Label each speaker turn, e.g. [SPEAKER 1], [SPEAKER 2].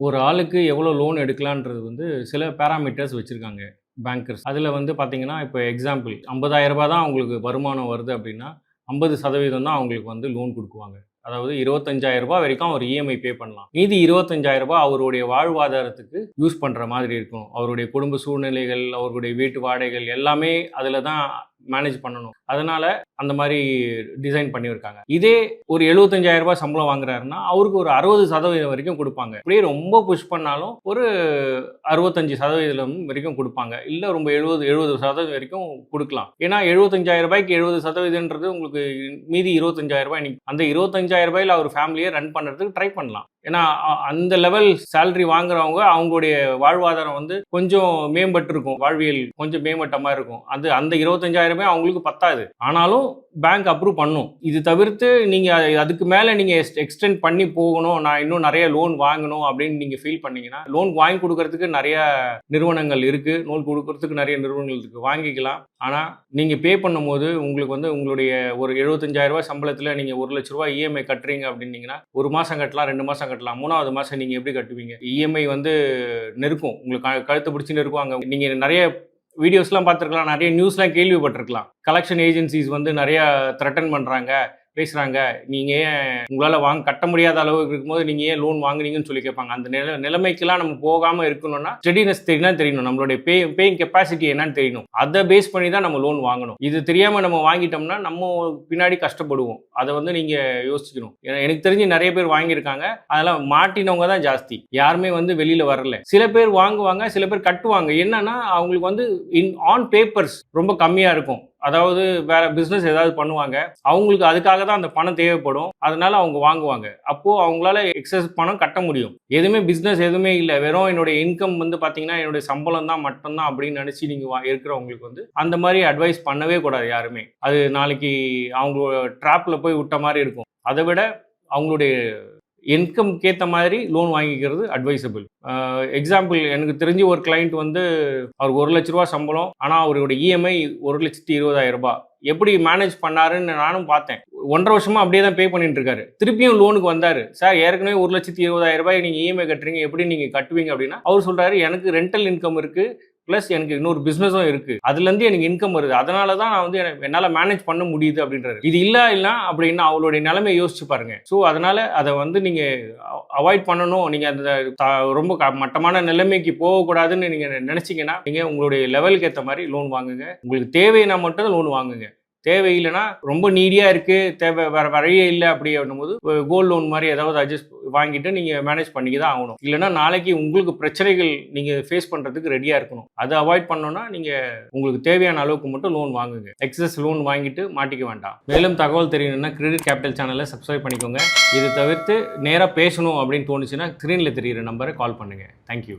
[SPEAKER 1] ஒரு ஆளுக்கு எவ்வளோ லோன் எடுக்கலான்றது வந்து சில பேராமீட்டர்ஸ் வச்சுருக்காங்க பேங்கர்ஸ். அதில் வந்து பார்த்தீங்கன்னா, இப்போ எக்ஸாம்பிள் ரூ. 50,000 தான் அவங்களுக்கு வருமானம் வருது அப்படின்னா, 50% தான் அவங்களுக்கு வந்து லோன் குடுக்குவாங்க. அதாவது ரூ. 25,000 வரைக்கும் அவர் இஎம்ஐ பே பண்ணலாம். மீதி ரூ. 25,000 அவருடைய வாழ்வாதாரத்துக்கு யூஸ் பண்ணுற மாதிரி இருக்கும். அவருடைய குடும்ப சூழ்நிலைகள், அவர்களுடைய வீட்டு வாடகைகள் எல்லாமே அதில தான் மேனேஜ் பண்ணணும். அதனால அந்த மாதிரி டிசைன் பண்ணியிருக்காங்க. இதே ஒரு ரூ. 75,000 சம்பளம் வாங்குறாருன்னா, அவருக்கு ஒரு 60% வரைக்கும் குடுப்பாங்க. அப்படியே ரொம்ப புஷ் பண்ணாலும் ஒரு 65% வரைக்கும் குடுப்பாங்க. இல்ல ரொம்ப 70% வரைக்கும் குடுக்கலாம். ஏன்னா ரூ. 75,000க்கு 70%ன்றது உங்களுக்கு மீதி ரூ. 25,000 இன்னைக்கு அந்த ரூ. 25,000 அவர் ஃபேமிலியை ரன் பண்ணுறதுக்கு ட்ரை பண்ணலாம். ஏன்னா அந்த லெவல் சேலரி வாங்குறவங்க அவங்களுடைய வாழ்வாதாரம் வந்து கொஞ்சம் மேம்பட்டிருக்கும். வாழ்வியல் கொஞ்சம் மேம்பட்ட மாதிரி இருக்கும். அந்த 25,000 அவங்களுக்கு பத்தாது. ஆனாலும் பேங்க் அப்ரூவ் பண்ணும். இது தவிர்த்து நீங்க அதுக்கு மேல நீங்க எக்ஸ்டெண்ட் பண்ணி போகணும், நான் இன்னும் நிறைய லோன் வாங்கணும் அப்படின்னு நீங்க ஃபீல் பண்ணீங்கன்னா, லோன் வாங்கி கொடுக்கறதுக்கு நிறைய நிறுவனங்கள் இருக்கு. லோன் கொடுக்கறதுக்கு நிறைய நிறுவனங்கள் இருக்கு. வாங்கிக்கலாம். ஆனா நீங்க பே பண்ணும்போது உங்களுக்கு வந்து உங்களுடைய ஒரு ரூ. 75,000 சம்பளத்துல நீங்க ரூ. 1,00,000 இஎம்ஐ கட்டுறீங்க அப்படின்னீங்கன்னா, ஒரு மாசம் கட்டலாம், 2 மாசம் கட்டலாம். 3வது மாசம் நீங்க எப்படி கட்டுவீங்க? இஎம்ஐ வந்து நெருக்கும். உங்களுக்கு கழுத்தை பிடிச்சி நெருக்கும். அங்க நீங்க நிறைய வீடியோஸ்லாம் பார்த்துருக்கலாம், நிறைய நியூஸ்லாம் கேள்விப்பட்டிருக்கலாம். கலெக்ஷன் ஏஜென்சிஸ் வந்து நிறைய த்ரெட்டன் பண்ணுறாங்க, பேசுகிறாங்க. நீங்கள் ஏன் உங்களால் கட்ட முடியாத அளவுக்கு இருக்கும்போது நீங்கள் ஏன் லோன் வாங்குனீங்கன்னு சொல்லி கேட்பாங்க. அந்த நிலைமைக்கெல்லாம் நம்ம போகாமல் இருக்கணும்னா ஸ்டெடினஸ் தெரியணும். நம்மளுடைய பேயிங் கெப்பாசிட்டி என்னன்னு தெரியணும். அதை பேஸ் பண்ணி தான் நம்ம லோன் வாங்கணும். இது தெரியாமல் நம்ம வாங்கிட்டோம்னா நம்ம பின்னாடி கஷ்டப்படுவோம். அதை வந்து நீங்கள் யோசிக்கணும். எனக்கு தெரிஞ்சு நிறைய பேர் வாங்கியிருக்காங்க. அதெல்லாம் மாட்டினவங்க தான் ஜாஸ்தி. யாருமே வந்து வெளியில் வரல. சில பேர் வாங்குவாங்க, சில பேர் கட்டுவாங்க. என்னன்னா அவங்களுக்கு வந்து ஆன் பேப்பர்ஸ் ரொம்ப கம்மியாக இருக்கும். அதாவது வேற பிஸ்னஸ் ஏதாவது பண்ணுவாங்க, அவங்களுக்கு அதுக்காக தான் அந்த பணம் தேவைப்படும். அதனால அவங்க வாங்குவாங்க. அப்போ அவங்களால எக்ஸஸ் பணம் கட்ட முடியும். எதுவுமே பிஸ்னஸ் எதுவுமே இல்லை, வெறும் என்னுடைய இன்கம் வந்து பார்த்தீங்கன்னா என்னுடைய சம்பளம் தான் மட்டும்தான் அப்படின்னு நினச்சி நீங்கள் இருக்கிறவங்களுக்கு வந்து அந்த மாதிரி அட்வைஸ் பண்ணவே கூடாது யாருமே. அது நாளைக்கு அவங்க ட்ராப்பில் போய் விட்ட மாதிரி இருக்கும். அதை விட அவங்களுடைய இன்கம்க்கு ஏற்ற மாதிரி லோன் வாங்கிக்கிறது அட்வைசபிள். எக்ஸாம்பிள், எனக்கு தெரிஞ்சு ஒரு கிளைண்ட் வந்து அவருக்கு ரூ. 1,00,000 சம்பளம், ஆனால் அவருடைய இஎம்ஐ ரூ. 1,20,000. எப்படி மேனேஜ் பண்ணாருன்னு நானும் பார்த்தேன். 1.5 வருஷமா அப்படியே தான் பே பண்ணிட்டு இருக்காரு. திருப்பியும் லோனுக்கு வந்தாரு. சார், ஏற்கனவே ரூ. 1,20,000 நீங்க இஎம்ஐ கட்டுறீங்க, எப்படி நீங்க கட்டுவீங்க அப்படின்னா, அவர் சொல்றாரு, எனக்கு ரெண்டல் இன்கம் இருக்கு, ப்ளஸ் எனக்கு இன்னொரு பிஸ்னஸும் இருக்குது, அதுலேருந்து எனக்கு இன்கம் வருது, அதனால தான் நான் வந்து என்னால் மேனேஜ் பண்ண முடியுது அப்படின்றாரு. இது இல்லை அப்படின்னா அவளுடைய நிலைமையை யோசிச்சு பாருங்க. ஸோ அதனால் அதை வந்து நீங்கள் அவாய்ட் பண்ணணும். நீங்கள் அந்த ரொம்ப மட்டமான நிலைமைக்கு போகக்கூடாதுன்னு நீங்கள் நினச்சிங்கன்னா நீங்கள் உங்களுடைய லெவலுக்கு ஏற்ற மாதிரி லோன் வாங்குங்க. உங்களுக்கு தேவைன்னா மட்டும் லோன் வாங்குங்க. தேவையில்லைன்னா, ரொம்ப நீடியாக இருக்குது, வேறு வழியே இல்லை அப்படி அப்படின்னும்போது கோல்டு லோன் மாதிரி ஏதாவது அட்ஜஸ்ட் வாங்கிட்டு நீங்கள் மேனேஜ் பண்ணிக்க தான் ஆகணும். இல்லைன்னா நாளைக்கு உங்களுக்கு பிரச்சனைகள் நீங்கள் ஃபேஸ் பண்ணுறதுக்கு ரெடியாக இருக்கணும். அதை அவாய்ட் பண்ணோன்னா நீங்கள் உங்களுக்கு தேவையான அளவுக்கு மட்டும் லோன் வாங்குங்க. எக்ஸஸ் லோன் வாங்கிட்டு மாட்டிக்க வேண்டாம். மேலும் தகவல் தெரியணும்னா கிரெடிட் கேபிட்டல் சேனலை சப்ஸ்கிரைப் பண்ணிக்கோங்க. இது தவிர்த்து நேராக பேசணும் அப்படின்னு தோணுச்சுன்னா ஸ்க்ரீனில் தெரிகிற நம்பரை கால் பண்ணுங்கள். தேங்க்யூ.